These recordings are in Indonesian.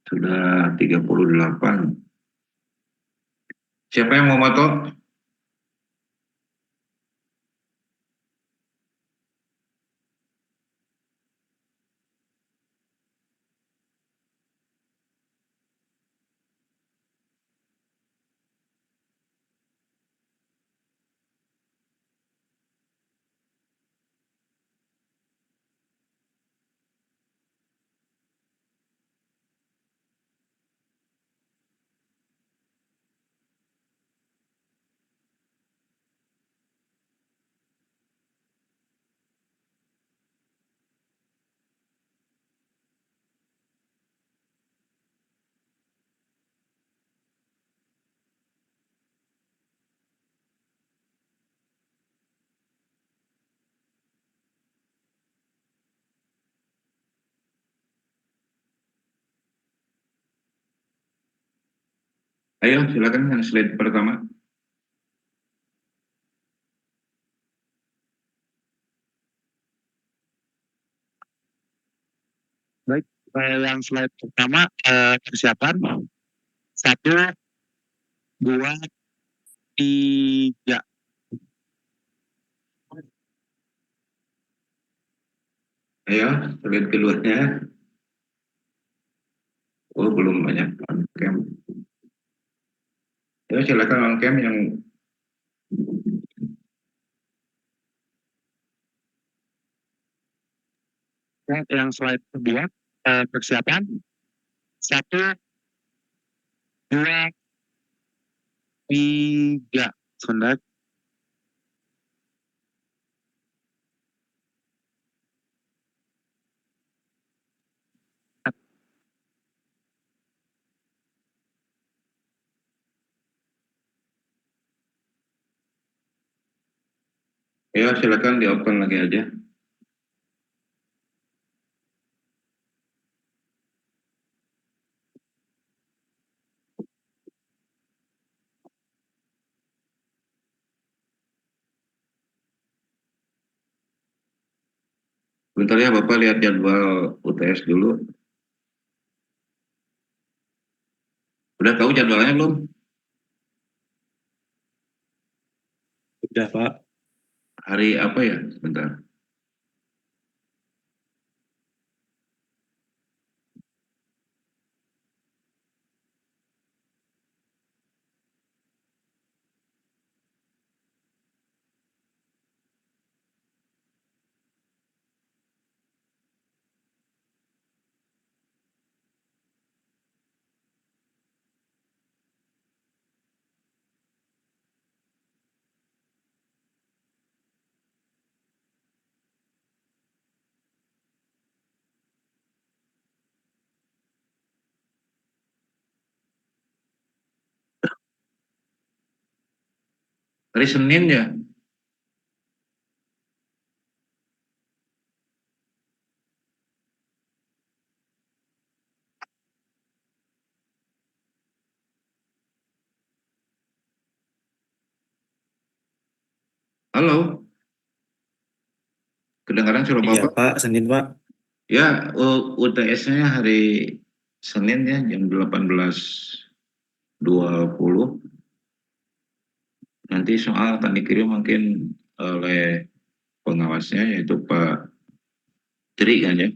Sudah 38. Siapa yang mau moto? Ayo, silakan yang slide pertama. Baik, yang slide pertama persiapan 1, 2, 3. Ayo, slide keduanya. Oh, belum banyak on cam. Ayo, silakan on cam yang Yang slide kedua persiapan 1, 2, 3. Sebentar. ayo silakan di open lagi aja. Bentar ya, Bapak lihat jadwal UTS dulu. Udah tahu jadwalnya belum? Sudah, Pak. Hari apa ya? Bentar. Hari Senin ya? Halo? Kedengaran suara Iya Bapak? Pak, Senin Pak. Ya, UTS-nya hari Senin ya, jam 18.20. Nanti soal akan dikirim mungkin oleh pengawasnya, yaitu Pak Tri kan ya.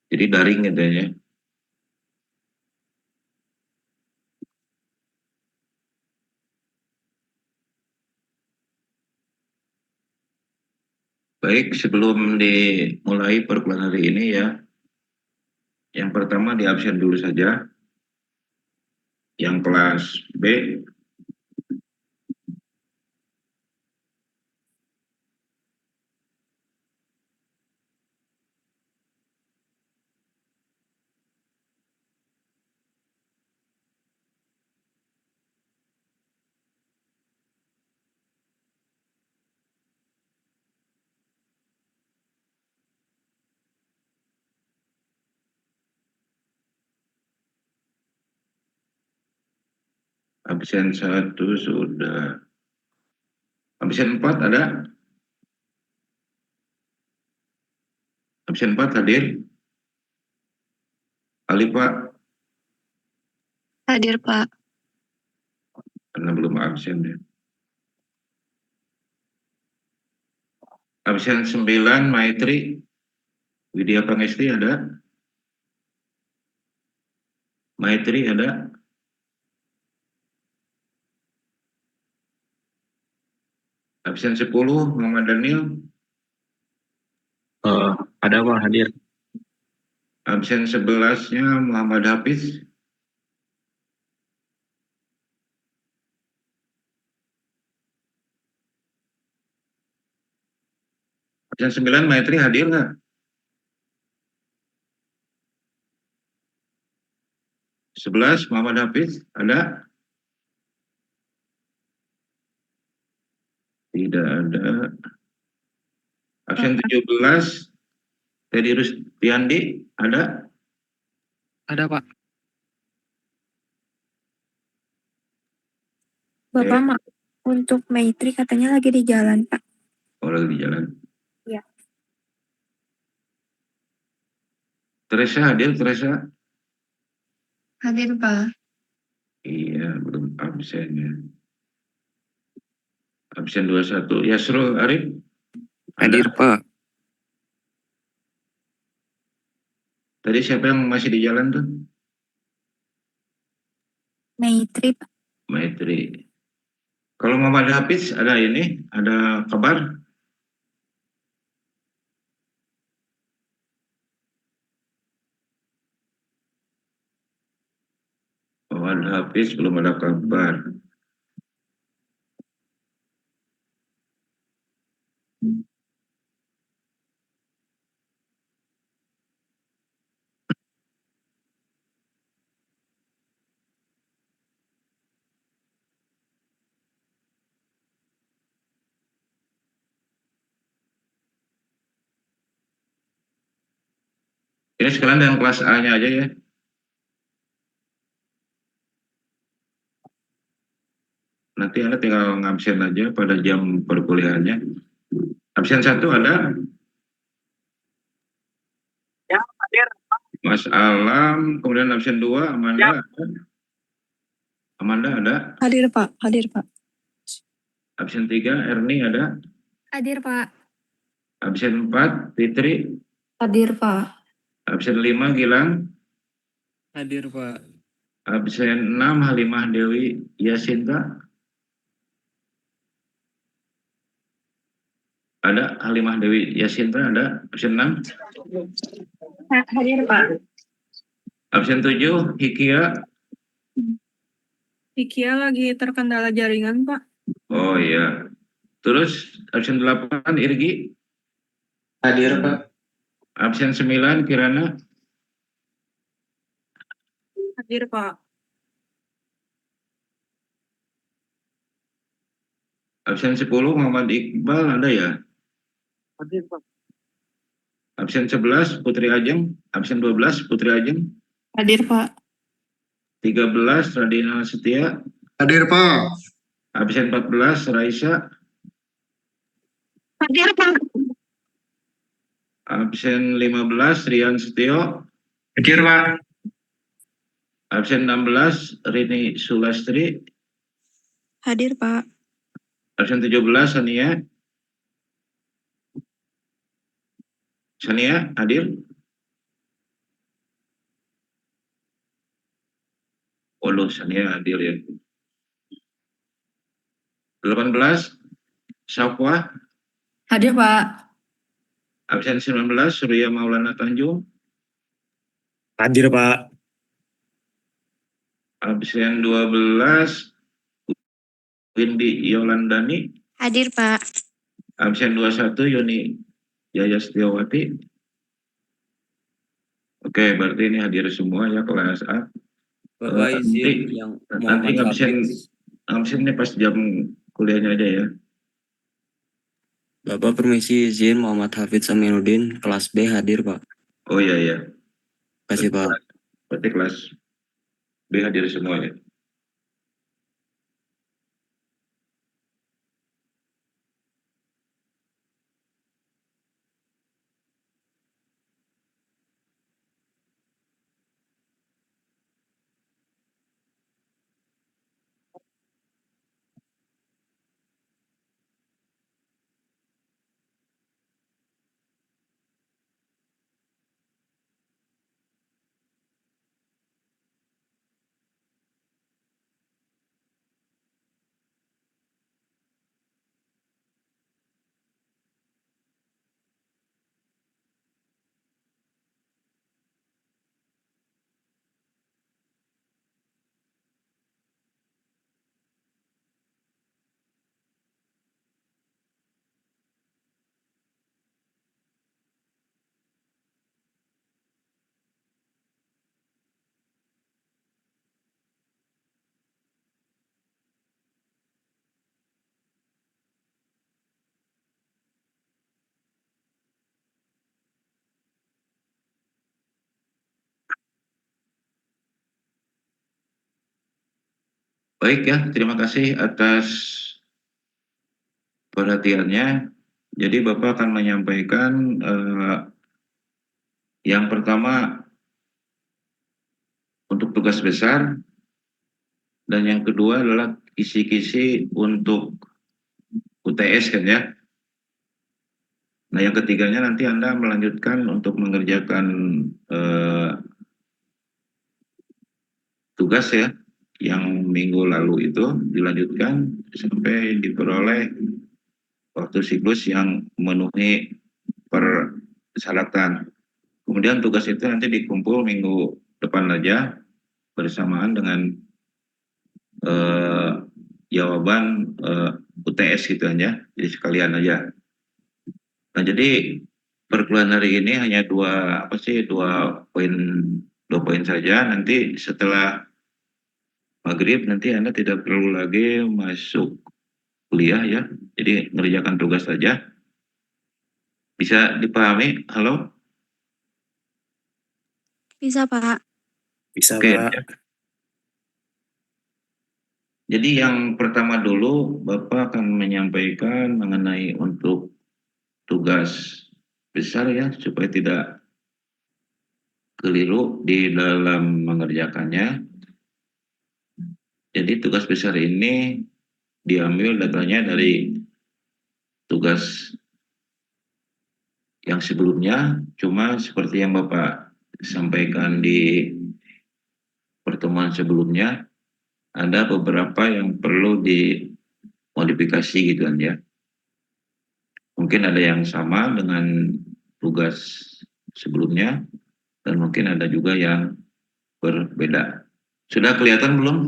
Jadi daring gitu ya. Baik, sebelum dimulai perkuliahan hari ini ya, yang pertama di absen dulu saja. Yang kelas B, absen 1 sudah. Absen 4 ada? Absen 4 hadir. Ali Pak, Hadir, Pak. karena belum absen ya. Absen 9 Maitri. Widya Pangesti ada? Maitri ada? Absen 10 Muhammad Daniel. Ada Pak, hadir. Absen 11-nya Muhammad Hafiz. Absen 9 Maitri hadir nggak? 11 Muhammad Hafiz ada? Tidak ada. Absen 17 Teddy Rustiandi ada? Ada Pak. Bapak, Mak, untuk Maitri katanya lagi di jalan, Pak. Oh, lagi di jalan. Iya. Teresa hadir, Teresa? Hadir, Pak. Iya, belum absen ya. Absen 21. Yasrul Arif? Ada? Hadir Pak. Tadi siapa yang masih di jalan tuh? Maitri, Pak. Maitri. Kalau Muhammad Hafiz ada ini, ada kabar? Muhammad Hafiz belum ada kabar. Ini sekalian dengan kelas A-nya aja ya. Nanti Anda tinggal ngabsen aja pada jam perkuliahannya. Absen 1 ada? Ya, hadir. Mas Alam, kemudian absen 2 Amanda. Ya. Amanda ada? Hadir, Pak. Hadir, Pak. Absen 3 Erni ada? Hadir, Pak. Absen 4 Fitri? Hadir, Pak. Absen 5 Gilang? Hadir Pak. Absen 6 Halimah Dewi Yasinta? Ada Halimah Dewi Yasinta ada? Absen 6? Hadir, Pak. Absen 7 Hikia? Vikia lagi terkendala jaringan, Pak. Oh iya. Terus absen 8 Irgi? Hadir Pak. Absen 9 Kirana? Hadir, Pak. Absen 10 Muhammad Iqbal ada ya? Hadir Pak. Absen 11 Putri Ajeng? Absen 12 Putri Ajeng? Hadir, Pak. 13 Radina Setia? Hadir Pak. Absen 14 Raisa? Hadir, Pak. Absen 15 Rian Setio? Hadir Pak. Absen 16 Rini Sulastri? Hadir, Pak. Absen 17 Sania? Sania hadir? Oh loh, Sania hadir ya. 18 Safwa? Hadir, Pak. Absen 19 Surya Maulana Tanjung? Hadir Pak. Absen 12 Windy Yolandani? Hadir, Pak. Absen 21 Yuni Yaya Setiawati? Oke, berarti ini hadir semua ya kelas A. Bapak izin yang nanti Muhammad Hafiz. absennya pas jam kuliahnya aja ya. Bapak permisi izin Muhammad Hafiz Aminuddin kelas B hadir Pak. Oh iya ya. Kasih Pak. Berarti kelas B hadir semua ya. Baik ya, terima kasih atas perhatiannya. Jadi Bapak akan menyampaikan yang pertama untuk tugas besar, dan yang kedua adalah kisi-kisi untuk UTS kan ya. Nah yang ketiganya nanti Anda melanjutkan untuk mengerjakan tugas ya, yang minggu lalu itu dilanjutkan sampai diperoleh waktu siklus yang memenuhi persyaratan. Kemudian tugas itu nanti dikumpul minggu depan aja bersamaan dengan jawaban UTS gitu aja, jadi sekalian aja. Nah jadi perkuliahan hari ini hanya dua poin saja. Nanti setelah maghrib nanti Anda tidak perlu lagi masuk kuliah ya, jadi mengerjakan tugas saja. Bisa dipahami? Halo? Bisa, Pak. Bisa, Oke. Pak. Jadi yang pertama dulu Bapak akan menyampaikan mengenai untuk tugas besar ya, supaya tidak keliru di dalam mengerjakannya. Jadi tugas besar ini diambil datanya dari tugas yang sebelumnya, cuma seperti yang Bapak sampaikan di pertemuan sebelumnya, ada beberapa yang perlu dimodifikasi gitu kan ya. Mungkin ada yang sama dengan tugas sebelumnya, dan mungkin ada juga yang berbeda. Sudah kelihatan belum?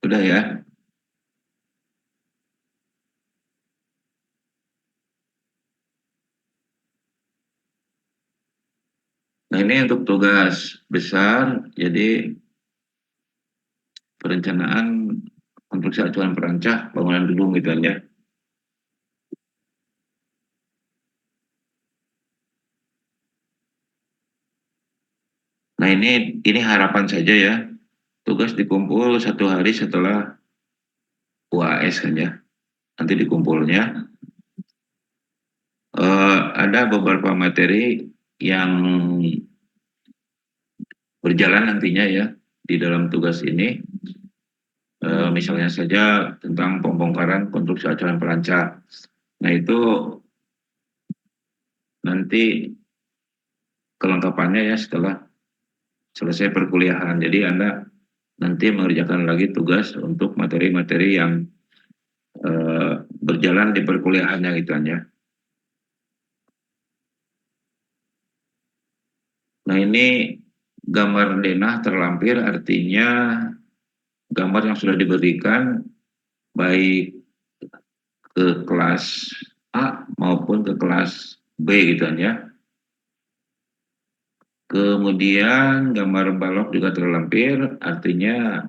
Sudah ya? Nah ini untuk tugas besar, jadi perencanaan konstruksi acuan perancah bangunan gedung gitu kan ya. Nah ini harapan saja ya, tugas dikumpul 1 hari setelah UAS kan ya. Nanti dikumpulnya ada beberapa materi yang berjalan nantinya ya di dalam tugas ini. Misalnya saja tentang pembongkaran konstruksi acuan perancah. Nah itu nanti kelengkapannya ya setelah selesai perkuliahan. Jadi Anda nanti mengerjakan lagi tugas untuk materi-materi yang berjalan di perkuliahannya gitu ya. Nah ini gambar denah terlampir, artinya gambar yang sudah diberikan baik ke kelas A maupun ke kelas B gitu ya. Kemudian gambar balok juga terlampir, artinya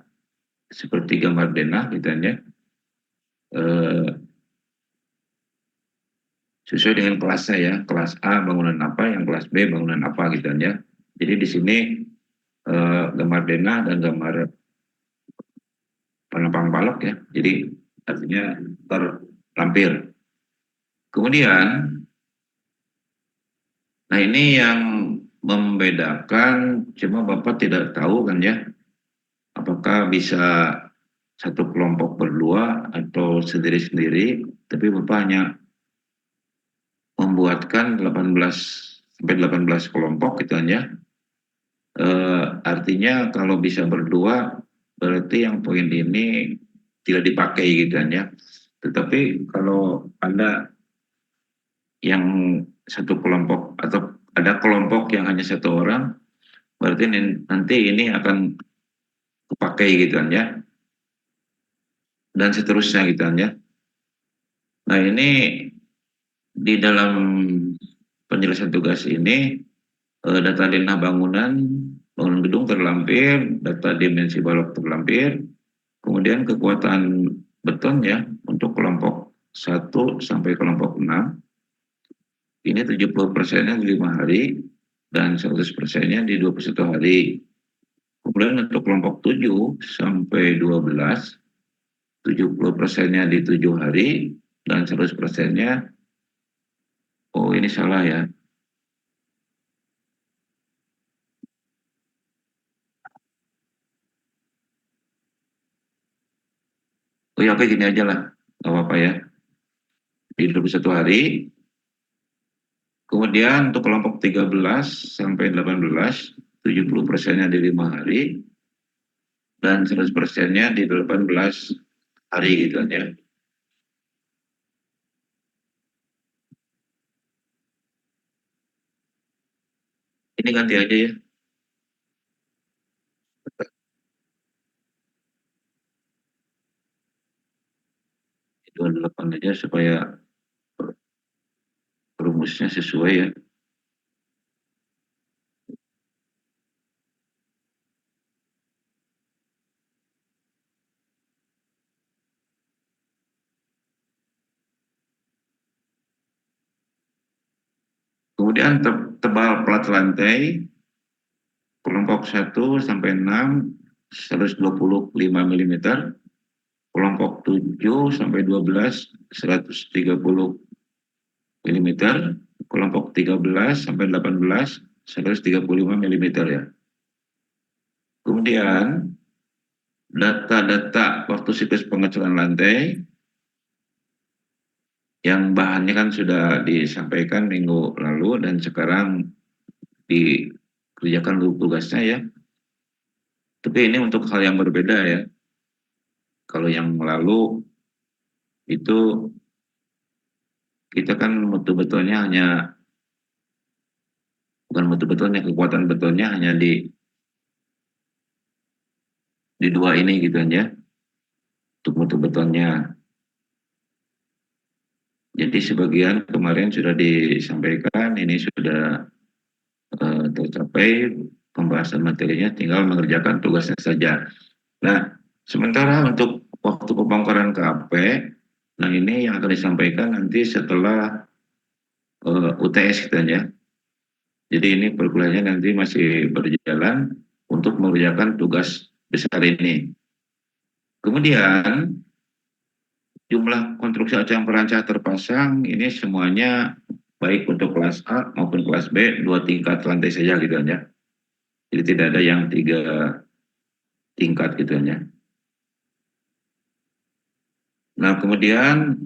seperti gambar denah gitu ya. Sesuai dengan kelasnya ya, kelas A bangunan apa, yang kelas B bangunan apa gitu ya. Jadi di sini gambar denah dan gambar penampang balok ya, jadi artinya terlampir. Kemudian, nah ini yang membedakan, cuma Bapak tidak tahu kan ya, apakah bisa satu kelompok berdua atau sendiri-sendiri, tapi Bapak hanya membuatkan 18 kelompok gitu ya. Artinya kalau bisa berdua berarti yang poin ini tidak dipakai gitu ya. Tetapi kalau ada yang satu kelompok atau ada kelompok yang hanya satu orang, berarti nanti ini akan dipakai gitu ya. Dan seterusnya gitu ya. Nah ini di dalam penjelasan tugas ini data denah bangunan gedung terlampir, data dimensi balok terlampir, kemudian kekuatan beton ya untuk kelompok 1 sampai kelompok 6. Ini 70%-nya di 5 hari dan 100%-nya di 21 hari. Kemudian untuk kelompok 7 sampai 12, 70%-nya di 7 hari dan 100%-nya, oh ini salah ya. Oh ya, oke gini aja lah, nggak apa-apa ya. Di 21 hari, kemudian untuk kelompok 13 sampai 18, 70%-nya di 5 hari, dan 100%-nya di 18 hari gitu kan ya. Ini ganti aja ya. 28 aja supaya rumusnya sesuai ya. Kemudian tebal plat lantai kelompok 1 sampai 6 125 mm, kelompok 7 sampai 12 130 mm, kelompok 13 sampai 18 135 mm ya. Kemudian data-data waktu siklus pengecilan lantai yang bahannya kan sudah disampaikan minggu lalu dan sekarang dikerjakan tugasnya ya. Tapi ini untuk hal yang berbeda ya. Kalau yang lalu itu kita kan betul-betulnya hanya, bukan betul-betulnya, kekuatan betulnya hanya di dua ini gitu aja untuk betul-betulnya. Jadi sebagian kemarin sudah disampaikan, ini sudah tercapai pembahasan materinya, tinggal mengerjakan tugasnya saja. Nah, sementara untuk waktu pembongkaran KAP, nah ini yang akan disampaikan nanti setelah UTS kita ya. Jadi ini perkuliahannya nanti masih berjalan untuk mengerjakan tugas besar ini. Kemudian jumlah konstruksi acang perancah terpasang ini semuanya baik untuk kelas A maupun kelas B 2 tingkat lantai saja gitu ya. Jadi tidak ada yang 3 tingkat gitu ya. Nah kemudian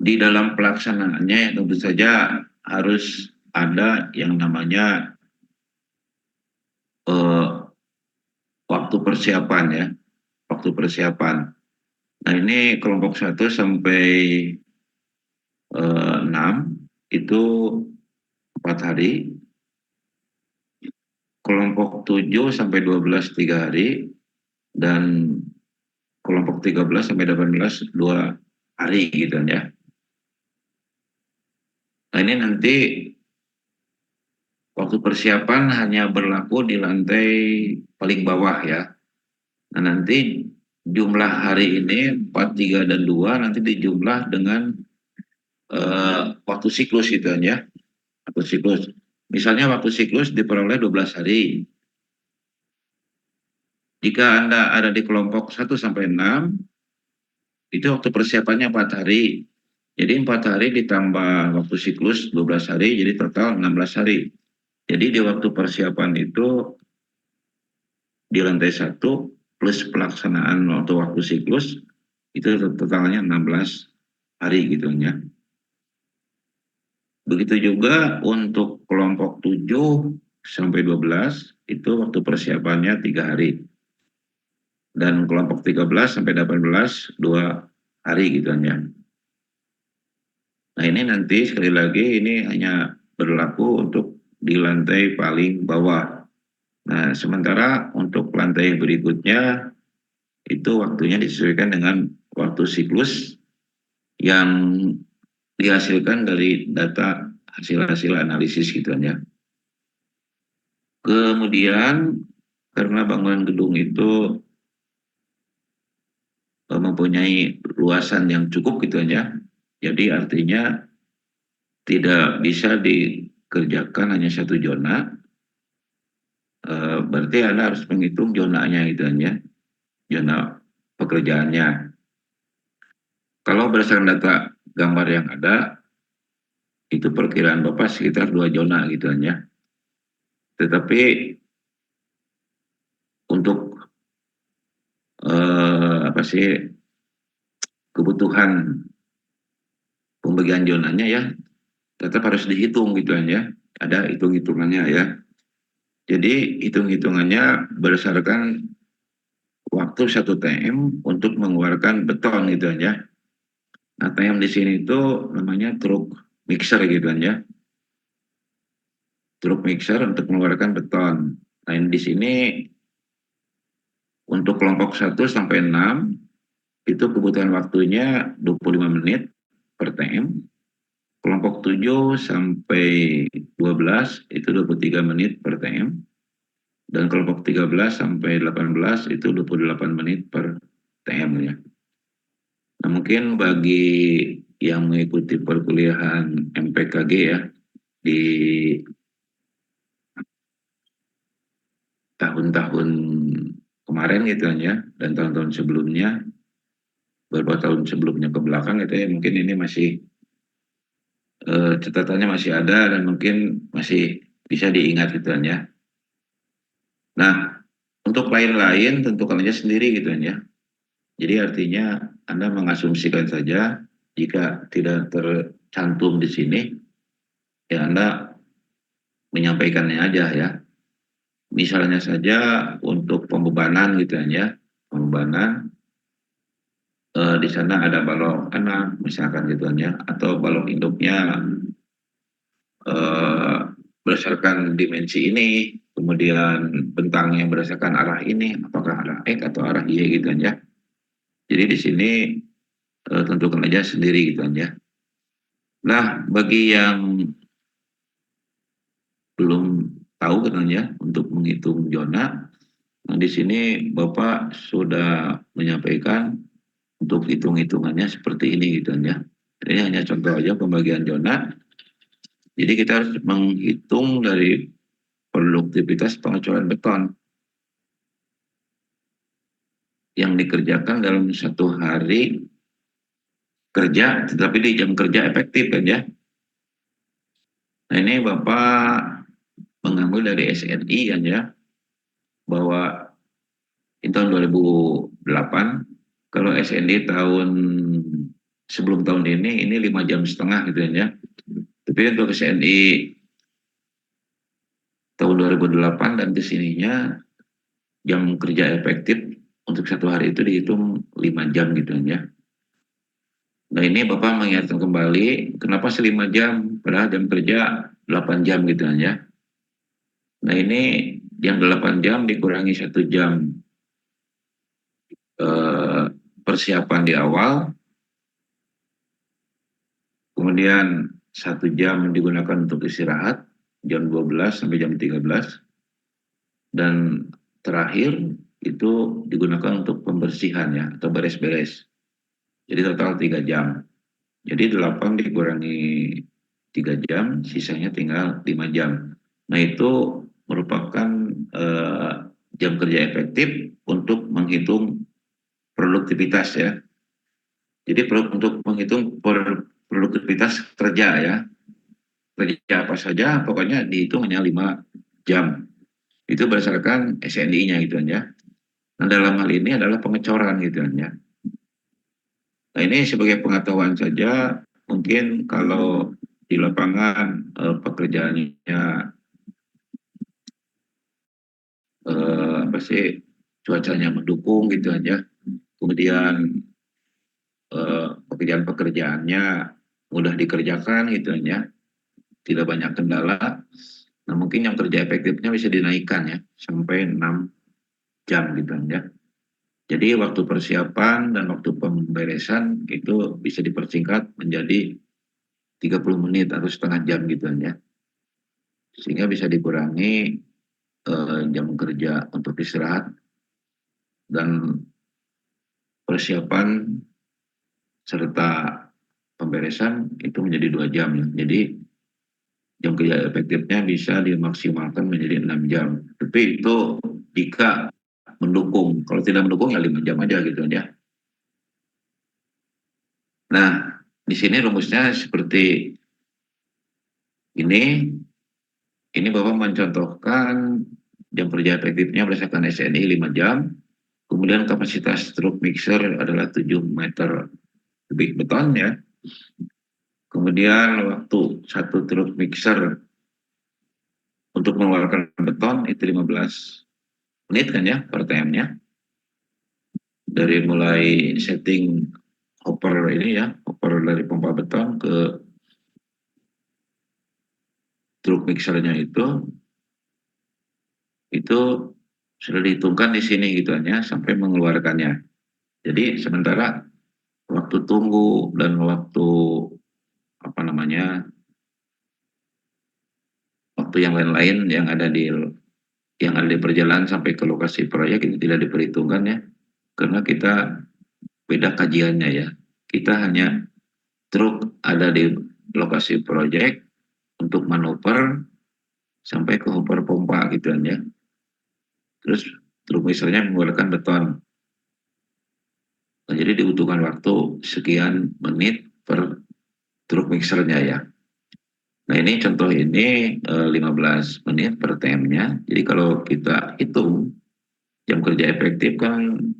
di dalam pelaksanaannya tentu saja harus ada yang namanya waktu persiapan ya, waktu persiapan. Nah ini kelompok 1 sampai 6 itu 4 hari, kelompok 7 sampai 12 3 hari, dan kelompok 13 sampai 18 2 hari gitu ya. Nah ini nanti waktu persiapan hanya berlaku di lantai paling bawah ya. Nah nanti jumlah hari ini 4, 3, dan 2 nanti dijumlah dengan waktu siklus gitu ya. Waktu siklus. Misalnya waktu siklus diperoleh 12 hari. Jika Anda ada di kelompok 1 sampai 6, itu waktu persiapannya 4 hari. Jadi 4 hari ditambah waktu siklus 12 hari, jadi total 16 hari. Jadi di waktu persiapan itu di lantai 1 plus pelaksanaan waktu siklus itu totalnya 16 hari gitu ya. Begitu juga untuk kelompok 7 sampai 12 itu waktu persiapannya 3 hari. Dan kelompok 13 sampai 18 2 hari gitu ya. Nah ini nanti sekali lagi ini hanya berlaku untuk di lantai paling bawah. Nah sementara untuk lantai berikutnya itu waktunya disesuaikan dengan waktu siklus yang dihasilkan dari data hasil-hasil analisis gitu ya. Kemudian karena bangunan gedung itu mempunyai luasan yang cukup gitu ya. Jadi artinya tidak bisa dikerjakan hanya 1 zona, berarti Anda harus menghitung zonanya gitu kan ya, zona pekerjaannya. Kalau berdasarkan data gambar yang ada, itu perkiraan Bapak sekitar 2 zona gitu kan ya. Tetapi untuk apa sih kebutuhan pembagian zonanya ya tetap harus dihitung gitu kan ya. Ada hitung-hitungannya ya. Jadi hitung-hitungannya berdasarkan waktu 1 TM untuk mengeluarkan beton gitu kan ya. Nah, TM di sini itu namanya truk mixer gitu kan ya. Truk mixer untuk mengeluarkan beton. Nah, di sini untuk kelompok 1 sampai 6 itu kebutuhan waktunya 25 menit per TM. Kelompok 7 sampai 12 itu 23 menit per TM. Dan kelompok 13 sampai 18 itu 28 menit per TM ya. Nah, mungkin bagi yang mengikuti perkuliahan MPKG ya di tahun-tahun kemarin gitu kan ya, dan tahun-tahun sebelumnya, beberapa tahun sebelumnya ke belakang gitu ya, mungkin ini masih catatannya masih ada dan mungkin masih bisa diingat gitu kan ya. Nah, untuk lain-lain tentukan aja sendiri gitu kan ya. Jadi artinya Anda mengasumsikan saja jika tidak tercantum di sini, ya Anda menyampaikannya aja ya. Misalnya saja untuk pembebanan gitu kan ya, pembebanan di sana ada balok anak misalkan gitu kan ya, atau balok induknya eh, berdasarkan dimensi ini, kemudian bentangnya berdasarkan arah ini, apakah arah X atau arah Y gitu kan ya. Jadi di sini tentukan aja sendiri gitu kan ya. Nah, bagi yang belum tahu gitu kan ya untuk menghitung zona, nah di sini Bapak sudah menyampaikan untuk hitung-hitungannya seperti ini gitu kan ya. Ini hanya contoh aja pembagian zona. Jadi kita harus menghitung dari produktivitas pengecoran beton yang dikerjakan dalam 1 hari kerja, tetapi di jam kerja efektif kan ya. Nah, ini Bapak mengambil dari SNI kan ya, bahwa di tahun 2008, kalau SNI tahun sebelum tahun ini 5,5 jam gitu kan ya. Tapi untuk SNI tahun 2008 dan kesininya jam kerja efektif untuk 1 hari itu dihitung 5 jam gitu kan ya. Nah, ini Bapak mengingatkan kembali, kenapa 5 jam, padahal jam kerja 8 jam gitu kan ya. Nah, ini yang 8 jam dikurangi 1 jam eh, persiapan di awal, kemudian 1 jam digunakan untuk istirahat, jam 12 sampai jam 13, dan terakhir itu digunakan untuk pembersihan ya, atau beres-beres. Jadi total 3 jam. Jadi 8 dikurangi 3 jam, sisanya tinggal 5 jam. Nah, itu merupakan jam kerja efektif untuk menghitung produktivitas ya. Jadi untuk menghitung produktivitas kerja ya. Kerja apa saja, pokoknya dihitung hanya 5 jam. Itu berdasarkan SNI-nya gitu ya. Nah, dalam hal ini adalah pengecoran gitu ya. Nah, ini sebagai pengetahuan saja, mungkin kalau di lapangan pekerjaannya apa sih cuacanya mendukung gitu aja, kemudian pekerjaan-pekerjaannya mudah dikerjakan gitu ya, tidak banyak kendala. Nah, mungkin yang kerja efektifnya bisa dinaikkan ya sampai 6 jam gitu ya. Jadi waktu persiapan dan waktu pemberesan itu bisa dipersingkat menjadi 30 menit atau setengah jam gitu ya. Sehingga bisa dikurangi jam kerja untuk istirahat dan persiapan serta pemberesan itu menjadi 2 jam. Jadi jam kerja efektifnya bisa dimaksimalkan menjadi 6 jam. Tapi itu jika mendukung. Kalau tidak mendukung ya 5 jam aja gitu ya. Nah, di sini rumusnya seperti ini. Ini Bapak mencontohkan jam kerja efektifnya berdasarkan SNI 5 jam. Kemudian kapasitas truk mixer adalah 7 meter kubik beton ya. Kemudian waktu satu truk mixer untuk mengeluarkan beton itu 15 menit kan ya per TM-nya. Dari mulai setting hopper ini ya, hopper dari pompa beton ke truk mixernya itu sudah dihitungkan di sini gitu ya sampai mengeluarkannya. Jadi sementara waktu tunggu dan waktu apa namanya waktu yang lain-lain yang ada di perjalanan sampai ke lokasi proyek ini tidak diperhitungkan ya karena kita beda kajiannya ya. Kita hanya truk ada di lokasi proyek untuk manuver sampai ke hopper pompa gitu kan ya. Terus truk misalnya menggunakan beton. Nah, jadi dibutuhkan waktu sekian menit per truk mixernya ya. Nah ini contoh ini 15 menit per TM-nya. Jadi kalau kita hitung jam kerja efektif kan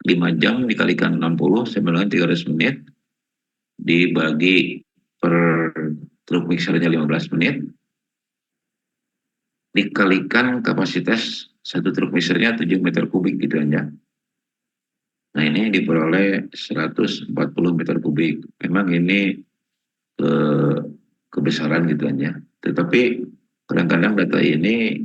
5 jam dikalikan 60 sama dengan 300 menit dibagi per truk mixernya 15 menit dikalikan kapasitas satu truk mixernya 7 meter kubik gitu aja. Nah ini diperoleh 140 meter kubik. Memang ini eh, kebesaran gitu aja. Tetapi kadang-kadang data ini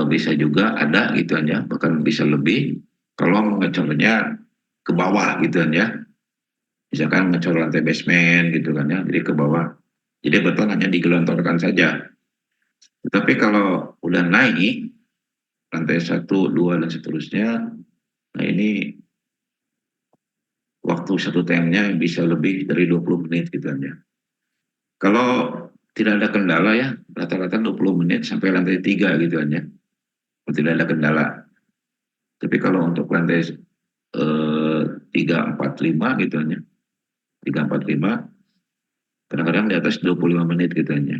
bisa juga ada gitu aja, bahkan bisa lebih kalau mengecornya ke bawah gitu ya. Misalkan ngecor lantai basement gitu kan ya, jadi ke bawah. Jadi beton hanya digelontorkan saja. Tetapi kalau udah naik lantai 1, 2 dan seterusnya, nah ini waktu satu TM-nya bisa lebih dari 20 menit gitu ya. Kalau tidak ada kendala ya, rata-rata 20 menit sampai lantai 3 gitu aja. Kalau tidak ada kendala. Tapi kalau untuk lantai 3, 4, 5 gitu aja. 3, 4, 5 kadang-kadang di atas 25 menit gitu aja.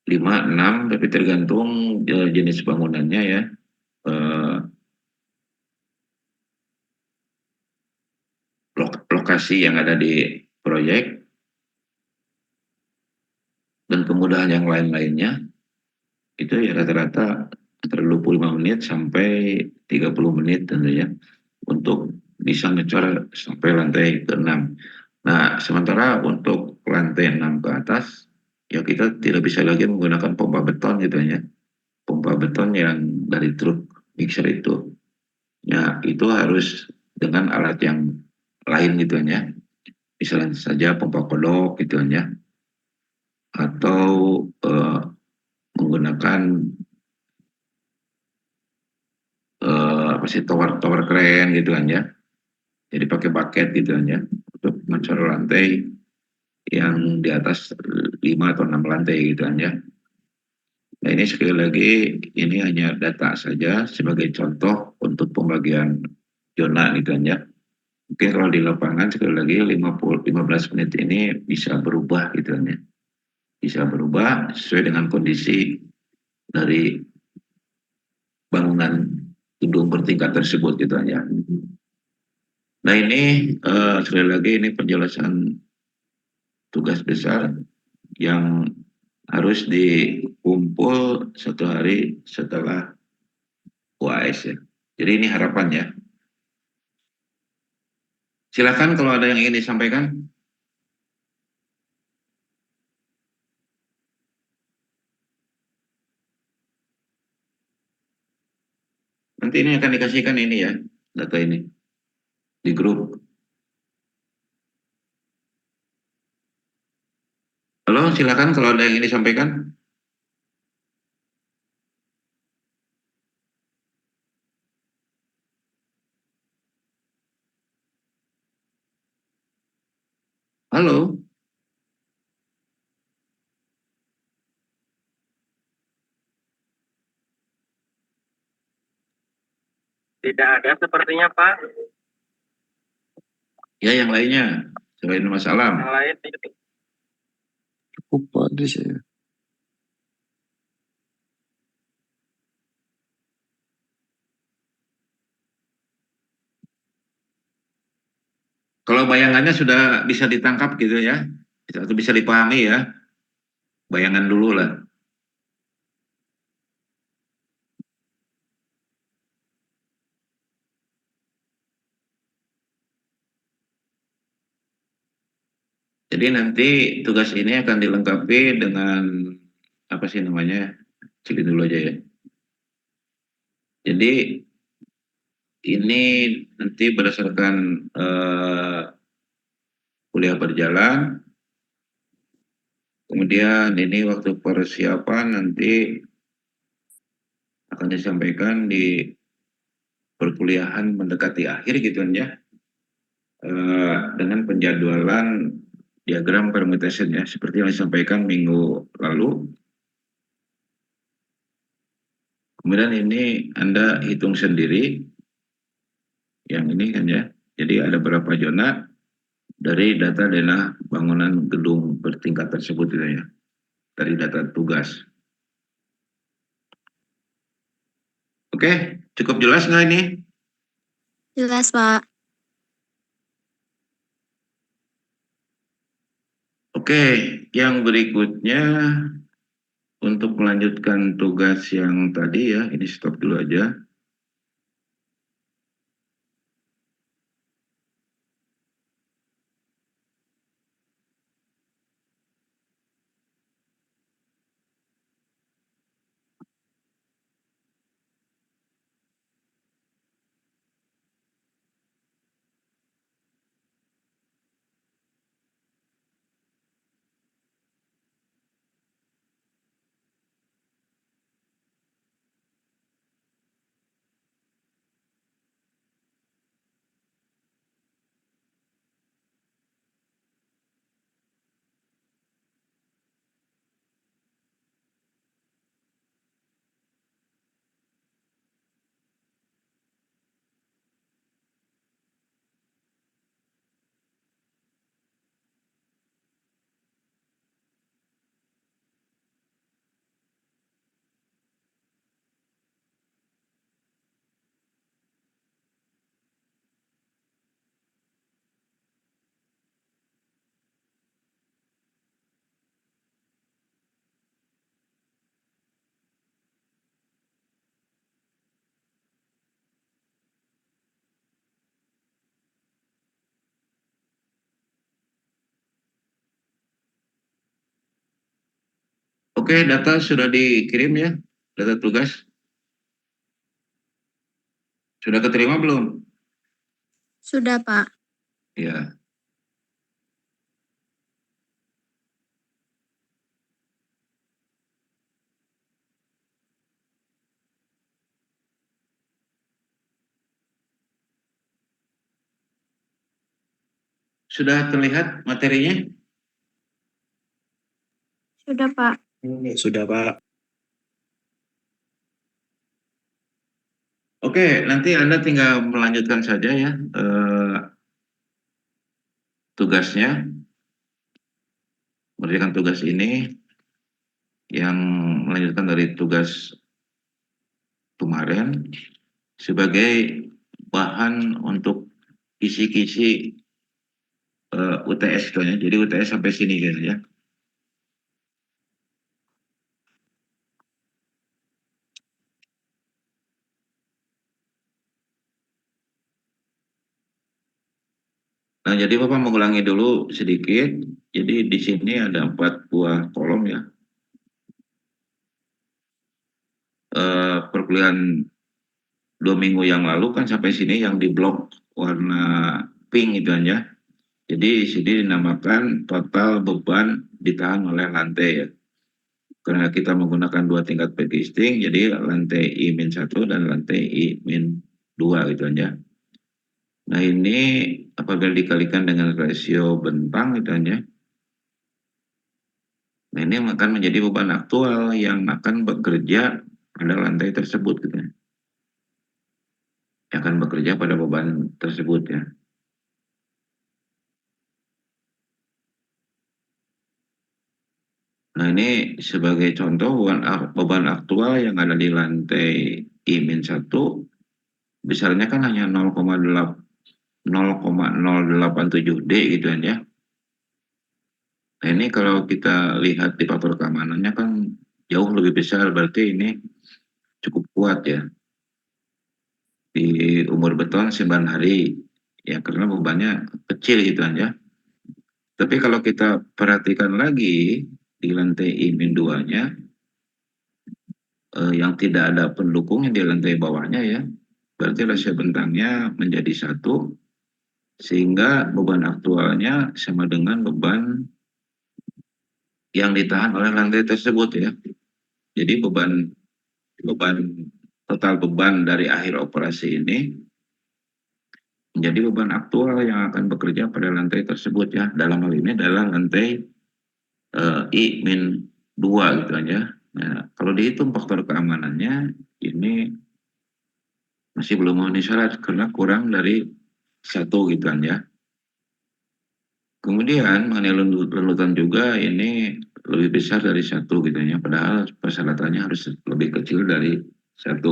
5, 6 tapi tergantung jenis bangunannya ya. Eh, lokasi yang ada di proyek dan kemudahan yang lain-lainnya itu ya rata-rata antara 25 menit sampai 30 menit tentunya untuk bisa ngecor sampai lantai ke-6. Nah, sementara untuk lantai 6 ke atas ya kita tidak bisa lagi menggunakan pompa beton gitu ya. Pompa beton yang dari truk mixer itu. Ya, itu harus dengan alat yang lain gitu ya. Misalnya saja pompa kodok gitu ya. Atau menggunakan apa sih tower crane gitu kan ya. Jadi pakai bucket gitu kan ya untuk mencor lantai yang di atas 5 atau 6 lantai gitu kan ya. Nah ini sekali lagi ini hanya data saja sebagai contoh untuk pembagian zona gitu kan ya. Mungkin kalau di lapangan sekali lagi 15 menit ini bisa berubah gitu kan ya. Bisa berubah sesuai dengan kondisi dari bangunan gedung bertingkat tersebut gitu kan ya. Nah ini sekali lagi ini penjelasan tugas besar yang harus dikumpul 1 hari setelah UAS ya. Jadi ini harapannya. Silakan kalau ada yang ingin disampaikan. Nanti ini akan dikasihkan ini ya, data ini di grup. Halo, silakan kalau ada yang ingin disampaikan. Halo. Tidak ada sepertinya Pak. Ya, yang lainnya selain Mas Alam. Yang lain Cukup Pak di saya. Kalau bayangannya sudah bisa ditangkap gitu ya, atau bisa dipahami ya, bayangan dulu lah. Jadi nanti tugas ini akan dilengkapi dengan apa sih namanya? Cek dulu aja ya. Jadi ini nanti berdasarkan kuliah berjalan, kemudian ini waktu persiapan nanti akan disampaikan di perkuliahan mendekati akhir gitu kan ya, dengan penjadwalan diagram permutation ya, seperti yang disampaikan minggu lalu. Kemudian ini Anda hitung sendiri, yang ini kan ya, jadi ada berapa zona dari data denah bangunan gedung bertingkat tersebut gitu ya, dari data tugas. Oke, cukup jelas nggak ini? Jelas, Pak. Oke, yang berikutnya untuk melanjutkan tugas yang tadi ya, ini stop dulu aja. Oke, data sudah dikirim ya, data tugas. Sudah keterima belum? Sudah, Pak. Ya. Sudah terlihat materinya? Sudah, Pak. sudah Pak. Oke, nanti Anda tinggal melanjutkan saja ya tugasnya, mengerjakan tugas ini yang melanjutkan dari tugas kemarin sebagai bahan untuk kisi-kisi UTS itu ya. Jadi UTS sampai sini gitu ya. Nah, jadi Bapak mengulangi dulu sedikit. Jadi di sini ada 4 buah kolom ya. Perkuliahan 2 minggu yang lalu kan sampai sini yang di blok warna pink itu aja. Jadi di sini dinamakan total beban ditahan oleh lantai ya. Karena kita menggunakan 2 tingkat backing, jadi lantai I-1 dan lantai I-2 gitu aja. Nah ini apabila dikalikan dengan rasio bentang gitu aja. Nah ini akan menjadi beban aktual yang akan bekerja pada lantai tersebut gitu. yang akan bekerja pada beban tersebut ya. Nah ini sebagai contoh beban aktual yang ada di lantai I-1 besarnya kan hanya 0,087D gitu kan ya. Nah ini kalau kita lihat di faktor keamanannya kan jauh lebih besar, berarti ini cukup kuat ya. Di umur beton 9 hari, ya karena bebannya kecil gitu aja. Tapi kalau kita perhatikan lagi di lantai I-2-nya, yang tidak ada pendukungnya di lantai bawahnya ya, berarti rasio bentangnya menjadi 1, sehingga beban aktualnya sama dengan beban yang ditahan oleh lantai tersebut ya. Jadi beban total beban dari akhir operasi ini menjadi beban aktual yang akan bekerja pada lantai tersebut ya. Dalam hal ini adalah lantai I-2 gitu aja. Nah, kalau dihitung faktor keamanannya ini masih belum memenuhi syarat karena kurang dari 1 gitu kan ya. Kemudian mengenai lelutan juga ini lebih besar dari 1 gitu ya. Padahal persyaratannya harus lebih kecil dari 1.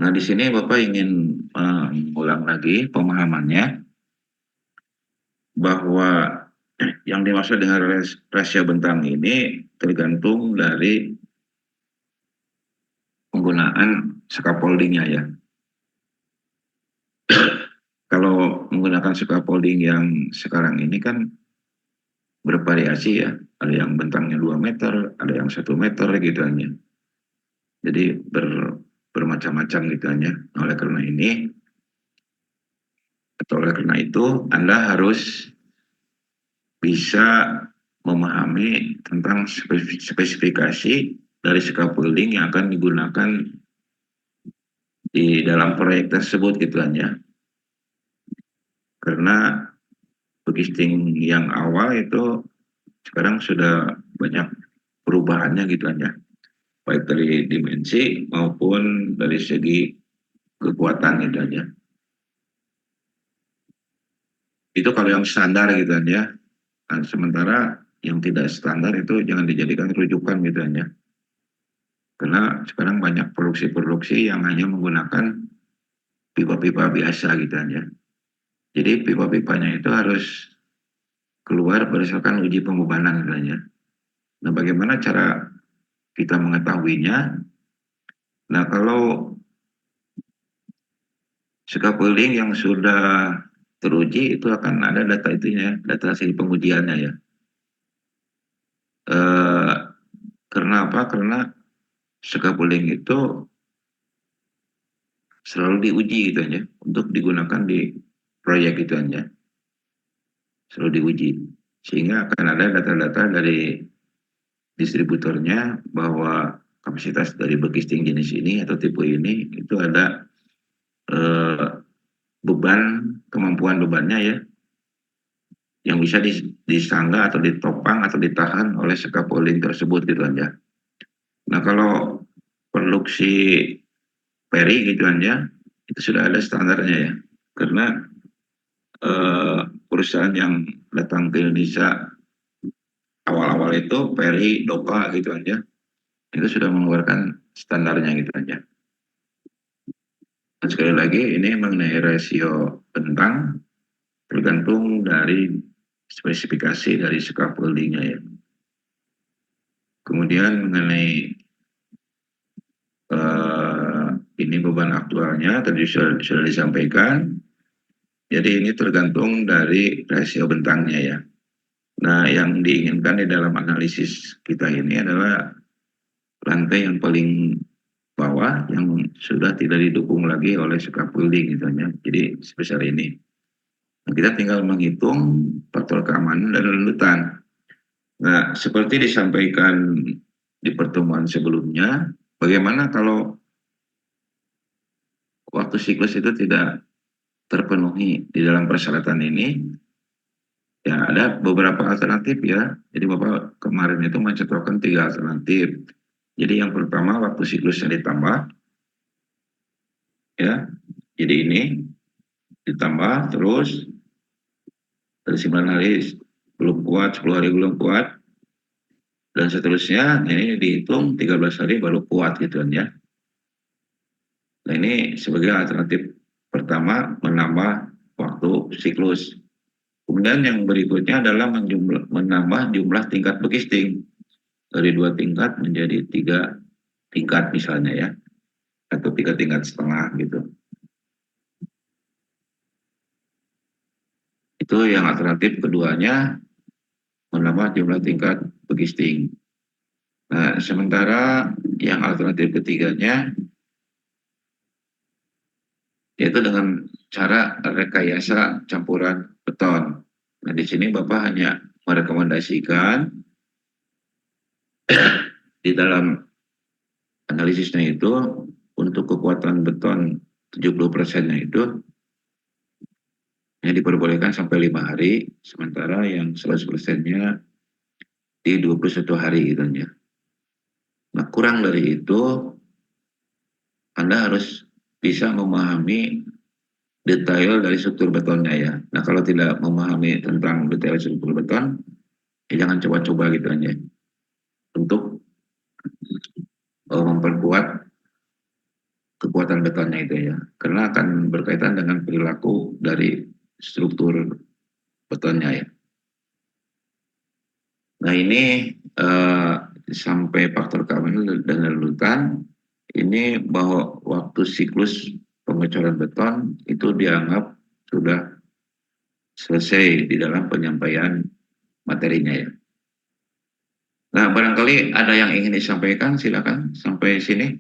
Nah, di sini Bapak ingin mengulang lagi pemahamannya bahwa yang dimaksud dengan rasio bentang ini tergantung dari penggunaan scaffoldingnya ya. Kalau menggunakan scaffolding yang sekarang ini kan bervariasi ya. Ada yang bentangnya 2 meter, ada yang 1 meter gitu hanya. Jadi bermacam-macam gitu hanya. Oleh karena ini, atau oleh karena itu, Anda harus bisa memahami tentang spesifikasi dari scaffolding yang akan digunakan di dalam proyek tersebut gitu kan ya. Karena begisting yang awal itu sekarang sudah banyak perubahannya gitu kan ya. Baik dari dimensi maupun dari segi kekuatan gitu aja. Itu kalau yang standar gitu kan ya. Nah, sementara yang tidak standar itu jangan dijadikan rujukan gitu kan ya. Karena sekarang banyak produksi-produksi yang hanya menggunakan pipa-pipa biasa gitu aja. Jadi pipa-pipanya itu harus keluar berdasarkan uji pembebanan gitu aja. Nah, bagaimana cara kita mengetahuinya? Nah, kalau scaffolding yang sudah teruji itu akan ada data itunya, data hasil pengujiannya ya. Karena apa? Karena scaffolding itu selalu diuji gitu aja untuk digunakan di proyek gitu aja, selalu diuji sehingga akan ada data-data dari distributornya bahwa kapasitas dari begisting jenis ini atau tipe ini itu ada beban, kemampuan bebannya ya yang bisa disangga atau ditopang atau ditahan oleh scaffolding tersebut gitu aja. Nah kalau produksi peri gitu aja itu sudah ada standarnya ya, karena perusahaan yang datang ke Indonesia awal-awal itu Peri, Doka gitu aja, itu sudah mengeluarkan standarnya gitu aja. Dan sekali lagi ini mengenai rasio bentang tergantung dari spesifikasi dari scaffoldingnya ya. Kemudian mengenai ini beban aktualnya tadi sudah disampaikan. Jadi ini tergantung dari rasio bentangnya ya. Nah, yang diinginkan di dalam analisis kita ini adalah lantai yang paling bawah yang sudah tidak didukung lagi oleh scaffolding gitu ya. Jadi sebesar ini. Nah, kita tinggal menghitung faktor keamanan dan lelutan. Nah, seperti disampaikan di pertemuan sebelumnya, bagaimana kalau waktu siklus itu tidak terpenuhi di dalam persyaratan ini? Ya, ada beberapa alternatif ya. Jadi Bapak kemarin itu mencetuskan 3 alternatif. Jadi yang pertama waktu siklusnya ditambah, ya. Jadi ini ditambah terus dari 9 hari belum kuat, 10 hari belum kuat, dan seterusnya. Nah, ini dihitung 13 hari baru kuat gitu kan ya. Nah ini sebagai alternatif pertama menambah waktu siklus. Kemudian yang berikutnya adalah menambah jumlah tingkat begisting dari 2 tingkat menjadi 3 tingkat misalnya ya, atau 3 tingkat setengah gitu. Itu yang alternatif keduanya, menambah jumlah tingkat begisting. Nah, sementara yang alternatif ketiganya yaitu dengan cara rekayasa campuran beton. Nah, di sini Bapak hanya merekomendasikan di dalam analisisnya itu untuk kekuatan beton 70%-nya itu yang diperbolehkan sampai 5 hari, sementara yang 100%-nya di 21 hari gitu ya. Nah, kurang dari itu Anda harus bisa memahami detail dari struktur betonnya ya. Nah, kalau tidak memahami tentang detail struktur beton, ya jangan coba-coba gitu aja untuk memperkuat kekuatan betonnya itu ya. Karena akan berkaitan dengan perilaku dari struktur betonnya ya. Nah, ini sampai faktor keamanan dan lalutan ini bahwa waktu siklus pengecoran beton itu dianggap sudah selesai di dalam penyampaian materinya ya. Nah, barangkali ada yang ingin disampaikan, silakan sampai sini.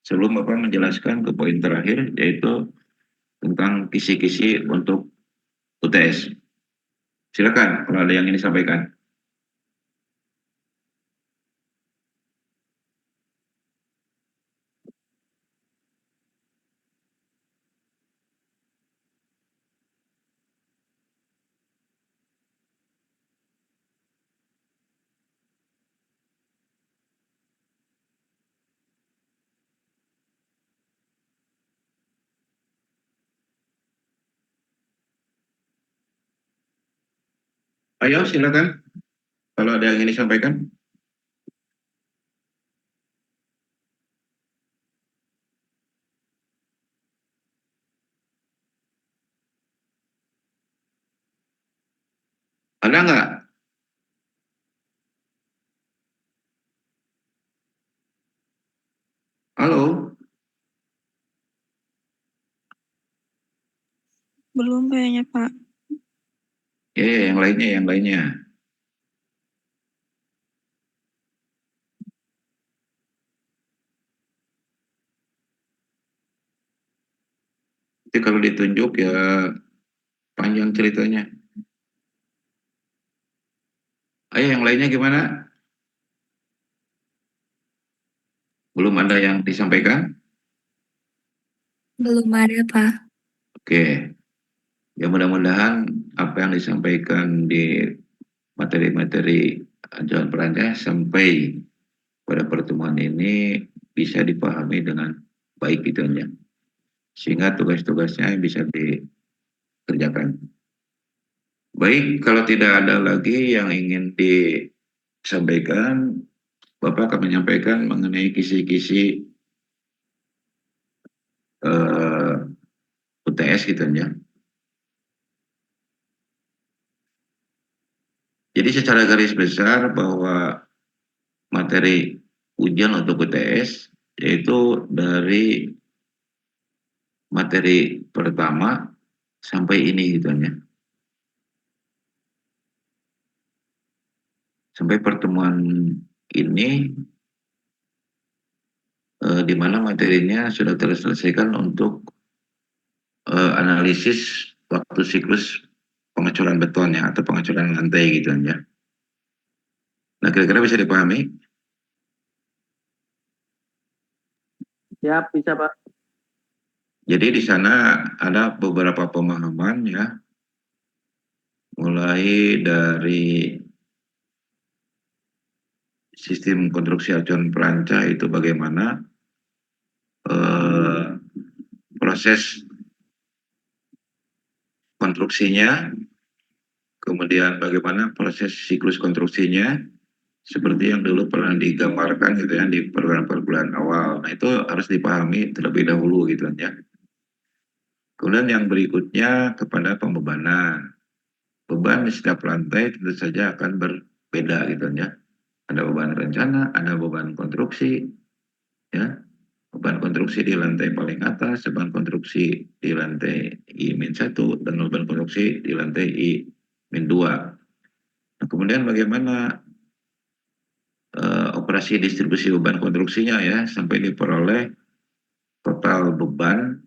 Sebelum Bapak menjelaskan ke poin terakhir, yaitu tentang kisi-kisi untuk UTS. Silakan kalau ada yang ingin disampaikan. Ayo, silakan. Kalau ada yang ingin disampaikan. Ada nggak? Halo? Belum kayaknya, Pak. Yang lainnya, yang lainnya. Jadi kalau ditunjuk ya panjang ceritanya. Ayo yang lainnya gimana? Belum ada yang disampaikan? Belum ada, Pak. Oke. Ya mudah-mudahan apa yang disampaikan di materi-materi ajuan perancang sampai pada pertemuan ini bisa dipahami dengan baik gitu ya. Sehingga tugas-tugasnya bisa dikerjakan. Baik, kalau tidak ada lagi yang ingin disampaikan, Bapak akan menyampaikan mengenai kisi-kisi UTS gitu ya. Jadi secara garis besar bahwa materi ujian untuk UTS yaitu dari materi pertama sampai ini gitu ya. Sampai pertemuan ini di mana materinya sudah terselesaikan untuk analisis waktu siklus pengecoran beton ya atau pengecoran lantai gitu ya. Nah, kira-kira bisa dipahami? Siap, bisa Pak. Jadi di sana ada beberapa pemahaman ya, mulai dari sistem konstruksi acuan perancah itu bagaimana, proses konstruksinya, kemudian bagaimana proses siklus konstruksinya, seperti yang dulu pernah digambarkan gitu ya di perbulan awal. Nah itu harus dipahami terlebih dahulu gitu ya. Kemudian yang berikutnya kepada pembebanan. Beban di setiap lantai tentu saja akan berbeda gitu ya. Ada beban rencana, ada beban konstruksi, ya. Beban konstruksi di lantai paling atas, beban konstruksi di lantai I-1, dan beban konstruksi di lantai I-2. Nah, kemudian bagaimana operasi distribusi beban konstruksinya ya, sampai diperoleh total beban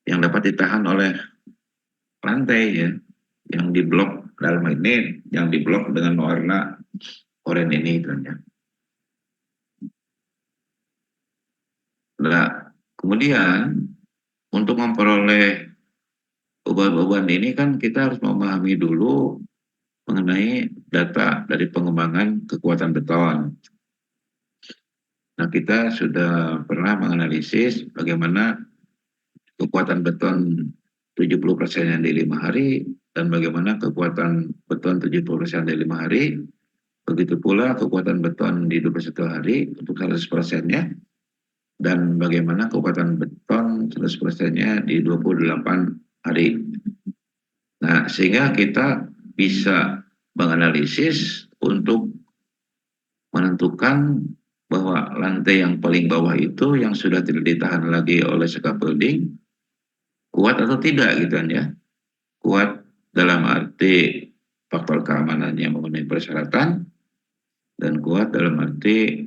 yang dapat ditahan oleh lantai ya, yang di blok dalam ini, yang di blok dengan warna oranye ini ya. Nah, kemudian untuk memperoleh beban-beban ini kan kita harus memahami dulu mengenai data dari pengembangan kekuatan beton. Nah, kita sudah pernah menganalisis bagaimana kekuatan beton 70% di 5 hari dan bagaimana kekuatan beton 70% di 5 hari. Begitu pula kekuatan beton di 21 hari untuk 100%-nya dan bagaimana kekuatan beton 100%-nya di 28 hari. Nah, sehingga kita bisa menganalisis untuk menentukan bahwa lantai yang paling bawah itu yang sudah tidak ditahan lagi oleh scaffolding kuat atau tidak gitu kan ya. Kuat dalam arti faktor keamanannya memenuhi persyaratan dan kuat dalam arti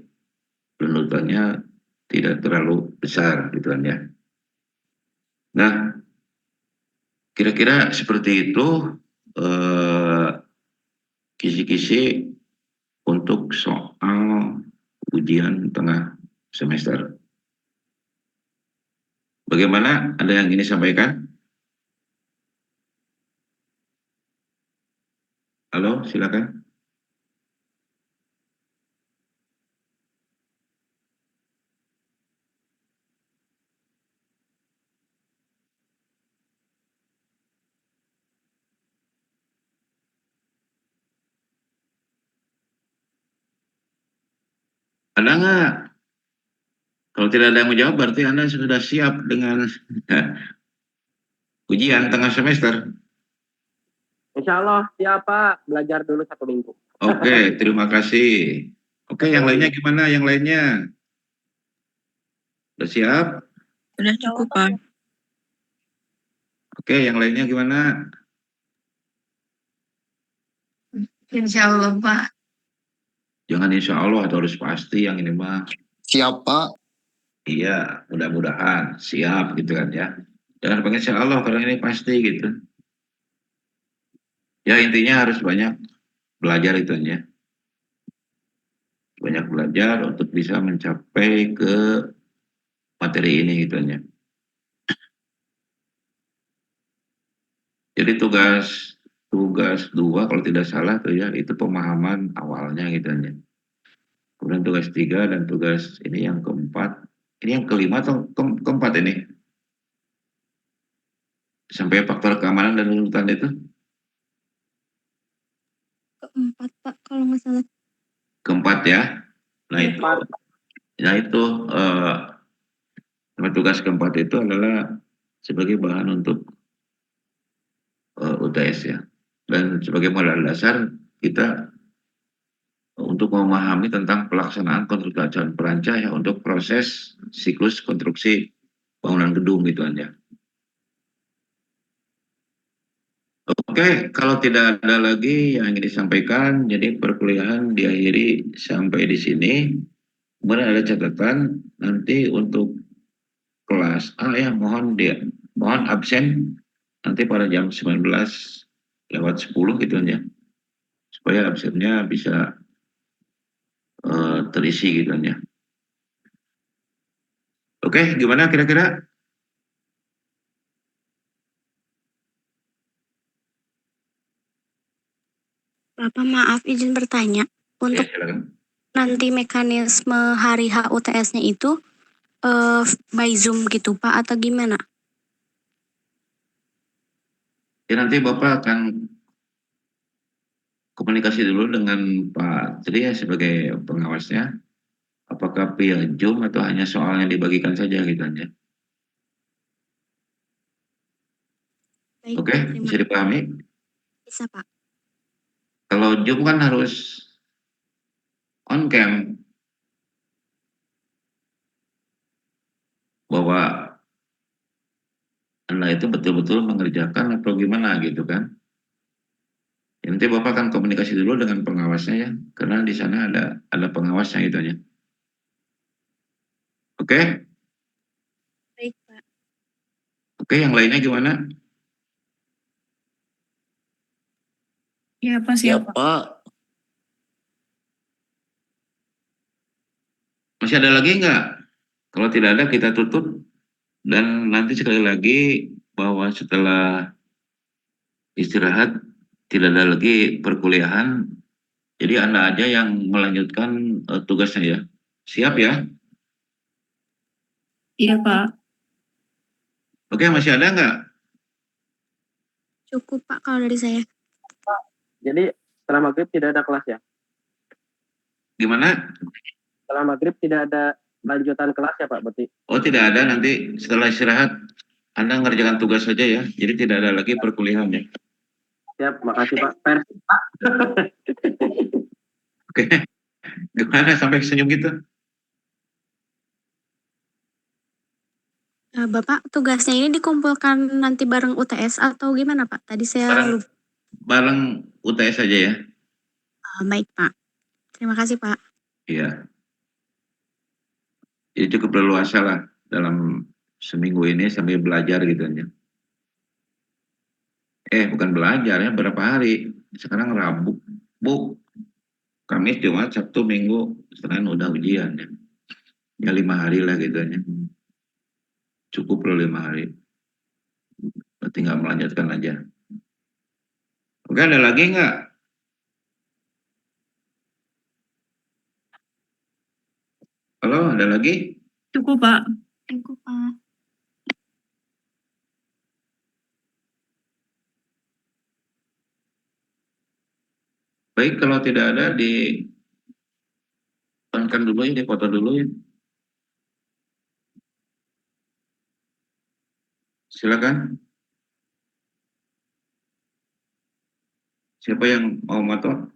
runtutannya tidak terlalu besar gitu kan ya. Nah, kira-kira seperti itu kisi-kisi untuk soal ujian tengah semester. Bagaimana? Ada yang ingin disampaikan? Halo, silakan. Ada nggak? Kalau tidak ada yang menjawab, berarti Anda sudah siap dengan ujian tengah semester. Insya Allah siapa belajar dulu 1 minggu. Oke, terima kasih. Oke, yang lainnya gimana? Yang lainnya? Sudah siap? Udah cukup, Pak. Oke, yang lainnya gimana? Insya Allah, Pak. Jangan insya Allah atau harus pasti yang ini mah. Siap, Pak. Iya, mudah-mudahan siap gitu kan ya. Jangan pakai insya Allah karena ini pasti gitu. Ya intinya harus banyak belajar itu ya. Banyak belajar untuk bisa mencapai ke materi ini gitu ya. Jadi tugas 2 kalau tidak salah tuh ya itu pemahaman awalnya gitu ya. Kemudian tugas 3 dan tugas ini yang keempat. Ini yang kelima atau keempat ini? Sampai faktor keamanan dan runtutan itu? Keempat, Pak, kalau nggak salah. Keempat ya. Nah itu, Empat. nah itu tugas keempat itu adalah sebagai bahan untuk UTS ya. Dan sebagai modal dasar kita untuk memahami tentang pelaksanaan konstruksi acuan perancah ya untuk proses siklus konstruksi bangunan gedung gitu aja. Oke, kalau tidak ada lagi yang ingin disampaikan, jadi perkuliahan diakhiri sampai di sini. Kemudian ada catatan nanti untuk kelas A ya mohon absen nanti pada jam 19:10 gitu ya. Supaya absennya bisa terisi gitu ya. Oke, gimana kira-kira? Bapak maaf izin bertanya, Ya, untuk silakan. nanti mekanisme hari HUTS-nya itu by Zoom gitu Pak atau gimana? Ya nanti Bapak akan komunikasi dulu dengan Pak Tri ya sebagai pengawasnya. Apakah via Zoom atau hanya soalnya dibagikan saja gitu aja. Baik, Oke, terima bisa dipahami? bisa Pak. Kalau Zoom kan harus on cam bahwa Anda itu betul-betul mengerjakan atau gimana gitu kan. Ya, nanti Bapak akan komunikasi dulu dengan pengawasnya ya, karena di sana ada pengawasnya gitu aja. Oke? Baik Pak. Oke, yang lainnya gimana? Ya, Pak, Ya siap, Pak. Pak, Masih ada lagi nggak? Kalau tidak ada kita tutup dan nanti sekali lagi bahwa setelah istirahat tidak ada lagi perkuliahan. Jadi Anda aja yang melanjutkan tugasnya ya. Siap ya? Iya, Pak. Oke, masih ada nggak? Cukup Pak kalau dari saya. Jadi setelah maghrib tidak ada kelas ya? Gimana? Setelah maghrib tidak ada lanjutan kelas ya Pak berarti? Oh, tidak ada, nanti setelah istirahat Anda ngerjakan tugas saja ya. Jadi tidak ada lagi perkuliahan ya. Siap, makasih Pak. Pers. Oke. Gimana sampai senyum gitu? Bapak tugasnya ini dikumpulkan nanti bareng UTS atau gimana Pak? Tadi saya Bareng, lupa. bareng UTS saja ya. Baik Pak. Terima kasih Pak. Iya. Jadi cukup leluasa lah dalam seminggu ini sambil belajar gitu aja. Bukan belajar ya, berapa hari? Sekarang Rabu, Kamis, Jumat, Sabtu, Minggu, Senin udah ujian ya. Ya 5 hari lah gitu aja. Cukup loh 5 hari. Tinggal melanjutkan aja. Oke, ada lagi nggak? Halo, ada lagi? Cukup, Pak. Cukup Pak. Baik, kalau tidak ada on-kan dulu ya, dipoto dulu ya. Silakan. Siapa yang mau moto?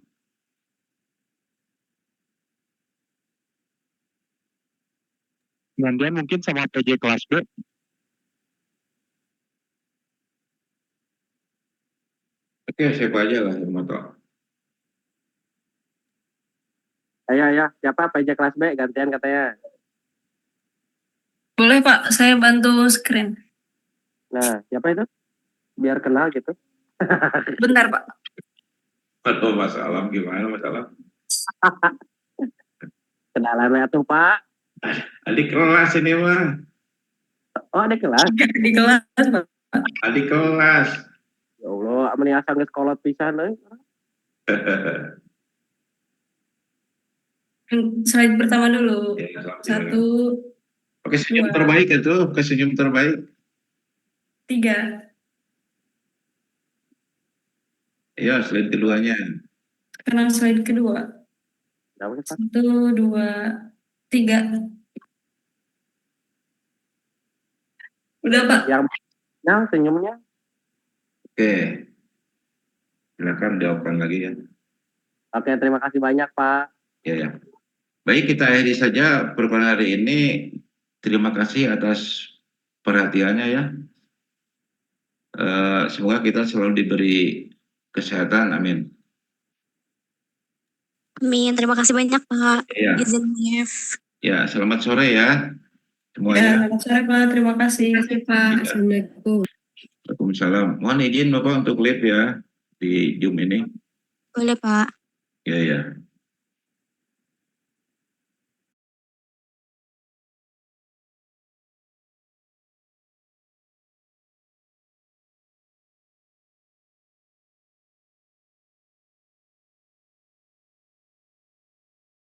Glenn mungkin sama PJ kelas B. Oke, siapa aja lah yang moto. Ya, siapa PJ kelas B gantian katanya. Boleh, Pak. Saya bantu screen. Nah, siapa itu? Biar kenal gitu. Bentar, Pak. Halo, Mas Alam, gimana Mas Alam? Kenalan tuh Pak. Adik kelas ini mah. Oh, ada kelas. Di kelas, Pak. Adik kelas. Ya Allah, amani asal geus kolot pisan euy. Slide pertama dulu. Ya, selamat 1, Oke, senyum 2, terbaik itu, oke senyum terbaik. 3. Ya, slide keduanya. Sekarang slide kedua. Nah, Pak. 1, 2, 3. Udah, Pak. Yang senyumnya. Oke, silakan jawabkan lagi ya. Oke, terima kasih banyak Pak. Ya. Baik, kita akhiri saja perkuliahan hari ini. Terima kasih atas perhatiannya ya. Semoga kita selalu diberi kesehatan, amin. Amin. Terima kasih banyak Pak. Ya, Izin Nef. ya, selamat sore ya Ya, semuanya. selamat sore, Pak. Terima kasih. Terima kasih, Pak. Ya. Assalamualaikum. Waalaikumsalam. Mohon izin Bapak untuk live ya di Zoom ini. Boleh Pak. Ya.